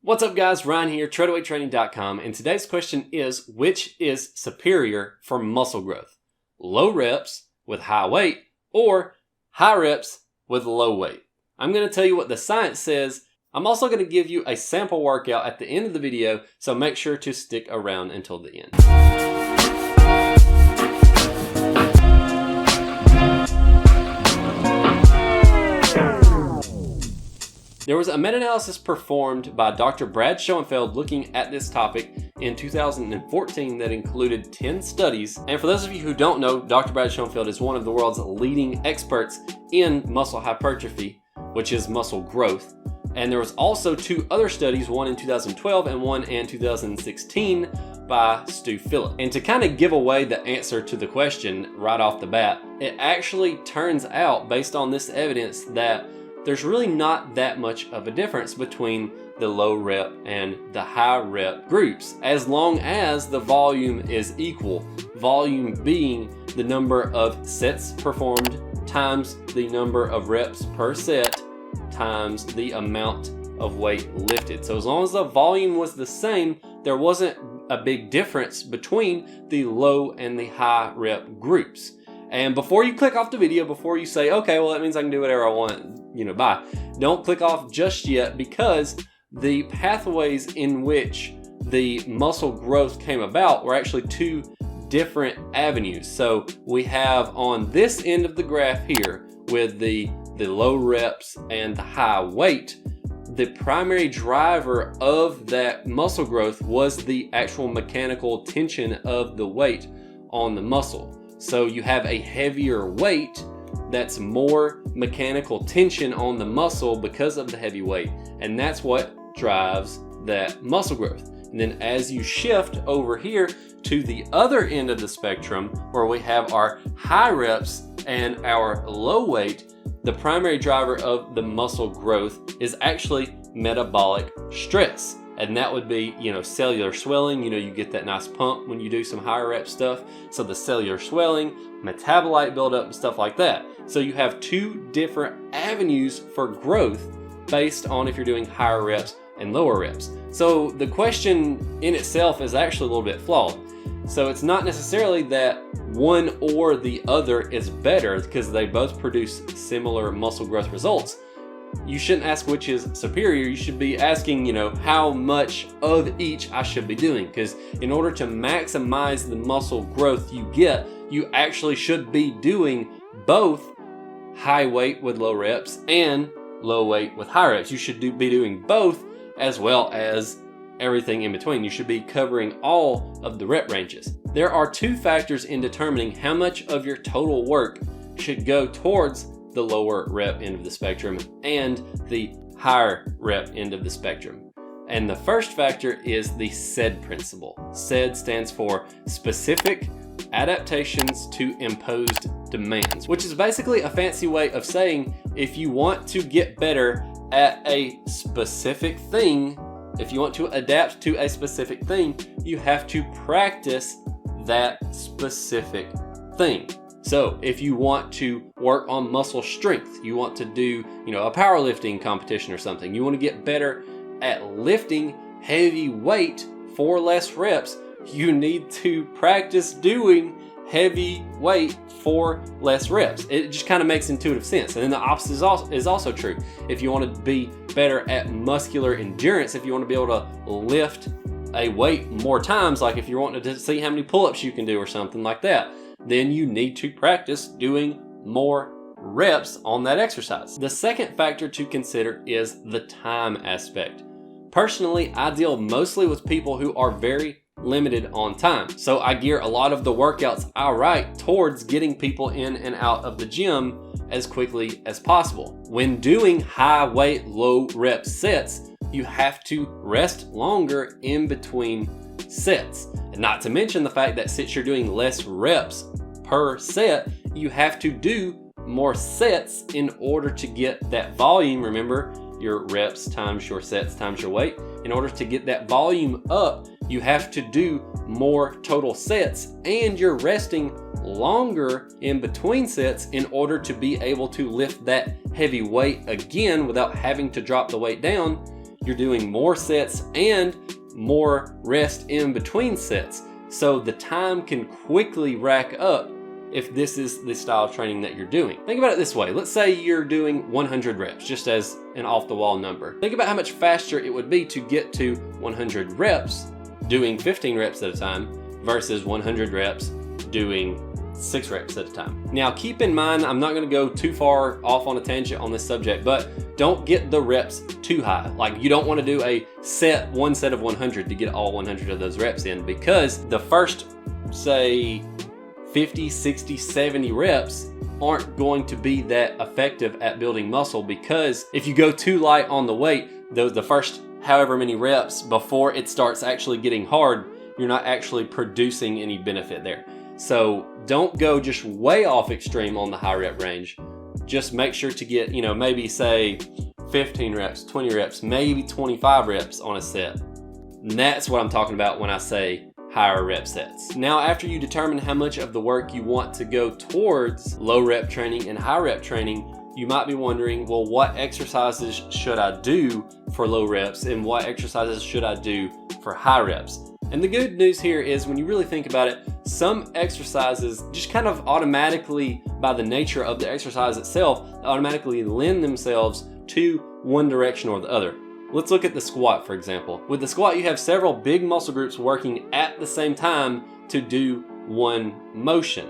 What's up guys, Ryan here, treadawaytraining.com, and today's question is, which is superior for muscle growth? Low reps with high weight or high reps with low weight? I'm going to tell you what the science says. I'm also going to give you a sample workout at the end of the video, so make sure to stick around until the end. There was a meta-analysis performed by Dr. Brad Schoenfeld looking at this topic in 2014 that included 10 studies. And for those of you who don't know, Dr. Brad Schoenfeld is one of the world's leading experts in muscle hypertrophy, which is muscle growth. And there was also two other studies, one in 2012 and one in 2016 by Stu Phillips. And to kind of give away the answer to the question right off the bat, it actually turns out, based on this evidence, that there's really not that much of a difference between the low rep and the high rep groups, as long as the volume is equal. Volume being the number of sets performed times the number of reps per set times the amount of weight lifted. So as long as the volume was the same, there wasn't a big difference between the low and the high rep groups. And before you click off the video, before you say, okay, well, that means I can do whatever I want, bye. Don't click off just yet, because the pathways in which the muscle growth came about were actually two different avenues. So we have on this end of the graph here with the low reps and the high weight, the primary driver of that muscle growth was the actual mechanical tension of the weight on the muscle. So you have a heavier weight, that's more mechanical tension on the muscle because of the heavy weight, and that's what drives that muscle growth. And then as you shift over here to the other end of the spectrum, where we have our high reps and our low weight, the primary driver of the muscle growth is actually metabolic stress. And that would be, cellular swelling. You get that nice pump when you do some higher rep stuff. So the cellular swelling, metabolite buildup, and stuff like that. So you have two different avenues for growth based on if you're doing higher reps and lower reps. So the question in itself is actually a little bit flawed. So it's not necessarily that one or the other is better, because they both produce similar muscle growth results. You shouldn't ask which is superior. You should be asking, how much of each I should be doing. Because in order to maximize the muscle growth you get, you actually should be doing both high weight with low reps and low weight with high reps. You should be doing both, as well as everything in between. You should be covering all of the rep ranges. There are two factors in determining how much of your total work should go towards the lower rep end of the spectrum and the higher rep end of the spectrum. And the first factor is the SAID principle. SAID stands for specific adaptations to imposed demands, which is basically a fancy way of saying if you want to get better at a specific thing, if you want to adapt to a specific thing, you have to practice that specific thing. So if you want to work on muscle strength, you want to do, a powerlifting competition or something, you want to get better at lifting heavy weight for less reps, you need to practice doing heavy weight for less reps. It just kind of makes intuitive sense. And then the opposite is also true. If you want to be better at muscular endurance, if you want to be able to lift a weight more times, like if you're wanting to see how many pull-ups you can do or something like that, then you need to practice doing more reps on that exercise. The second factor to consider is the time aspect. Personally, I deal mostly with people who are very limited on time. So I gear a lot of the workouts I write towards getting people in and out of the gym as quickly as possible. When doing high weight, low rep sets, you have to rest longer in between sets. And not to mention the fact that since you're doing less reps per set, you have to do more sets in order to get that volume. Remember, your reps times your sets times your weight. In order to get that volume up, you have to do more total sets, and you're resting longer in between sets in order to be able to lift that heavy weight again without having to drop the weight down. you're doing more sets and more rest in between sets. So the time can quickly rack up if this is the style of training that you're doing. Think about it this way. Let's say you're doing 100 reps, just as an off-the-wall number. Think about how much faster it would be to get to 100 reps doing 15 reps at a time versus 100 reps doing 6 reps at a time. Now keep in mind, I'm not going to go too far off on a tangent on this subject, but don't get the reps too high. Like, you don't want to do one set of 100 to get all 100 of those reps in, because the first, say, 50, 60, 70 reps aren't going to be that effective at building muscle, because if you go too light on the weight, the first however many reps before it starts actually getting hard, you're not actually producing any benefit there. So don't go just way off extreme on the high rep range. Just make sure to get, maybe say 15 reps, 20 reps, maybe 25 reps on a set. And that's what I'm talking about when I say higher rep sets. Now, after you determine how much of the work you want to go towards low rep training and high rep training, you might be wondering, well, what exercises should I do for low reps and what exercises should I do for high reps? And the good news here is, when you really think about it, some exercises just kind of automatically, by the nature of the exercise itself, automatically lend themselves to one direction or the other. Let's look at the squat, for example. With the squat, you have several big muscle groups working at the same time to do one motion.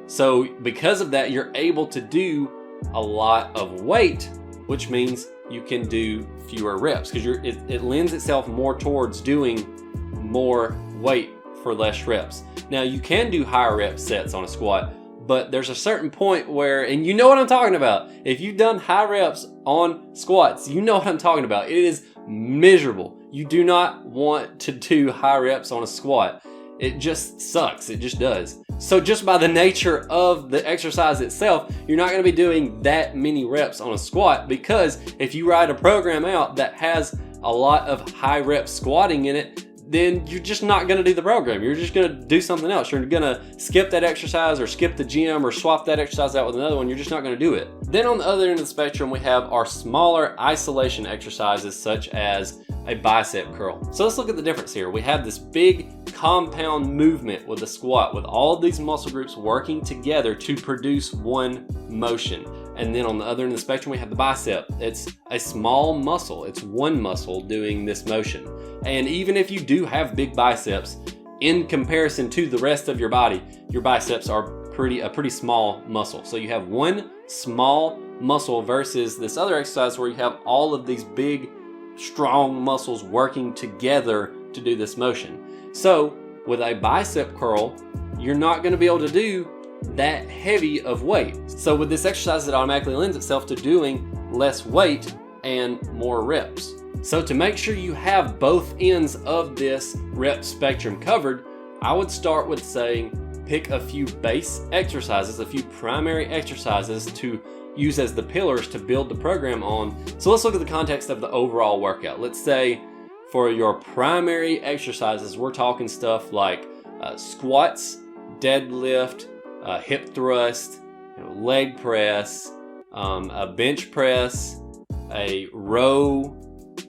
So because of that, you're able to do a lot of weight, which means you can do fewer reps, because it lends itself more towards doing more weight for less reps. Now, you can do higher rep sets on a squat, but there's a certain point where, and you know what I'm talking about. If you've done high reps on squats, you know what I'm talking about. It is miserable. You do not want to do high reps on a squat. It just sucks. It just does. So just by the nature of the exercise itself, you're not going to be doing that many reps on a squat, because if you write a program out that has a lot of high rep squatting in it, then you're just not going to do the program. You're just going to do something else. You're going to skip that exercise or skip the gym or swap that exercise out with another one. You're just not going to do it. Then on the other end of the spectrum, we have our smaller isolation exercises, such as a bicep curl. So let's look at the difference here. We have this big compound movement with the squat, with all of these muscle groups working together to produce one motion. And then on the other end of the spectrum, we have the bicep. It's a small muscle. It's one muscle doing this motion. And even if you do have big biceps, in comparison to the rest of your body, your biceps are a pretty small muscle. So you have one small muscle versus this other exercise where you have all of these big, strong muscles working together to do this motion. So with a bicep curl, you're not going to be able to do that heavy of weight. So with this exercise, it automatically lends itself to doing less weight and more reps. So to make sure you have both ends of this rep spectrum covered, I would start with saying, pick a few base exercises, a few primary exercises to use as the pillars to build the program on. So let's look at the context of the overall workout. Let's say for your primary exercises, we're talking stuff like squats, deadlift, hip thrust, leg press, a bench press, a row,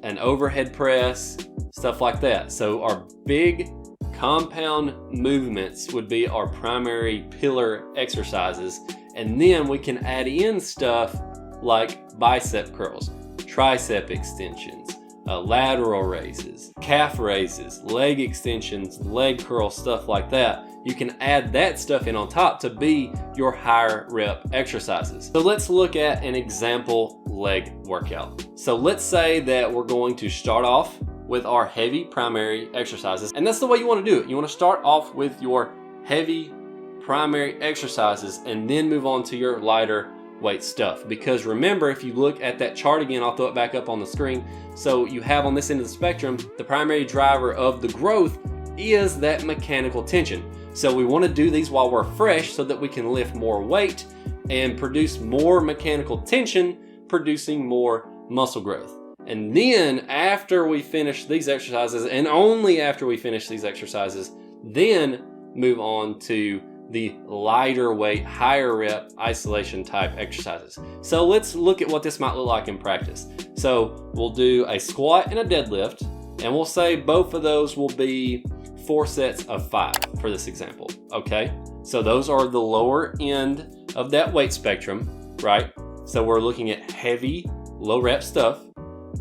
an overhead press, stuff like that. So our big compound movements would be our primary pillar exercises. And then we can add in stuff like bicep curls, tricep extensions, lateral raises, calf raises, leg extensions, leg curls, stuff like that. You can add that stuff in on top to be your higher rep exercises. So let's look at an example leg workout. So let's say that we're going to start off with our heavy primary exercises. And that's the way you want to do it. You want to start off with your heavy primary exercises and then move on to your lighter weight stuff. Because remember, if you look at that chart again, I'll throw it back up on the screen. So you have on this end of the spectrum, the primary driver of the growth is that mechanical tension. So we want to do these while we're fresh so that we can lift more weight and produce more mechanical tension, producing more muscle growth. And then after we finish these exercises, and only after we finish these exercises, then move on to the lighter weight, higher rep isolation type exercises. So let's look at what this might look like in practice. So we'll do a squat and a deadlift, and we'll say both of those will be 4 sets of 5 for this example, okay? So those are the lower end of that weight spectrum, right? So we're looking at heavy, low rep stuff,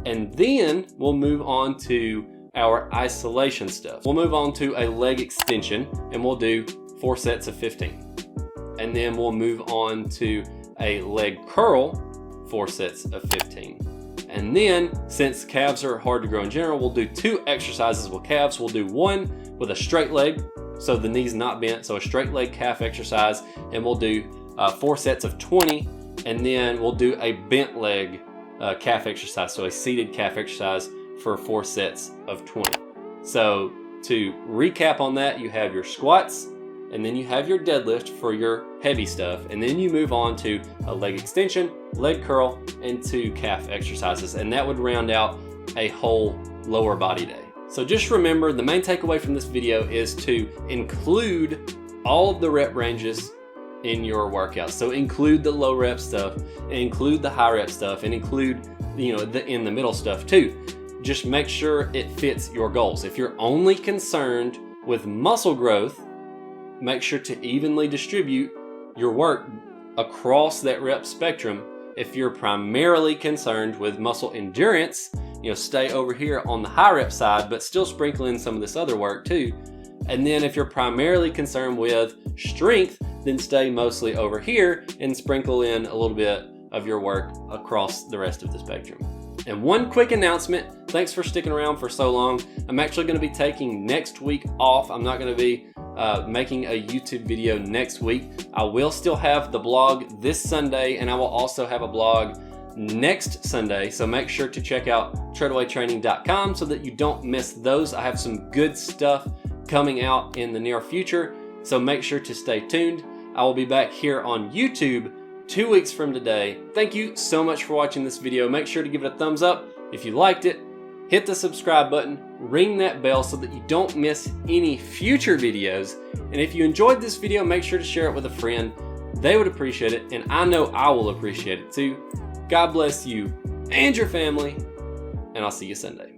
and then we'll move on to our isolation stuff. We'll move on to a leg extension, and we'll do 4 sets of 15. And then we'll move on to a leg curl, 4 sets of 15. And then, since calves are hard to grow in general, we'll do 2 exercises with calves. We'll do one with a straight leg, so the knee's not bent, so a straight leg calf exercise, and we'll do 4 sets of 20, and then we'll do a bent leg calf exercise, so a seated calf exercise for 4 sets of 20. So to recap on that, you have your squats, and then you have your deadlift for your heavy stuff, and then you move on to a leg extension, leg curl, and 2 calf exercises, and that would round out a whole lower body day. So just remember, the main takeaway from this video is to include all of the rep ranges in your workouts. So include the low rep stuff, and include the high rep stuff, and include the in the middle stuff too. Just make sure it fits your goals. If you're only concerned with muscle growth, make sure to evenly distribute your work across that rep spectrum. If you're primarily concerned with muscle endurance, stay over here on the high rep side, but still sprinkle in some of this other work too. And then if you're primarily concerned with strength, then stay mostly over here and sprinkle in a little bit of your work across the rest of the spectrum. And one quick announcement, thanks for sticking around for so long. I'm actually going to be taking next week off. I'm not going to be making a YouTube video next week. I will still have the blog this Sunday, and I will also have a blog next Sunday. So make sure to check out treadawaytraining.com so that you don't miss those. I have some good stuff coming out in the near future, so make sure to stay tuned. I will be back here on YouTube 2 weeks from today. Thank you so much for watching this video. Make sure to give it a thumbs up if you liked it. Hit the subscribe button, ring that bell so that you don't miss any future videos. And if you enjoyed this video, make sure to share it with a friend. They would appreciate it, and I know I will appreciate it too. God bless you and your family, and I'll see you Sunday.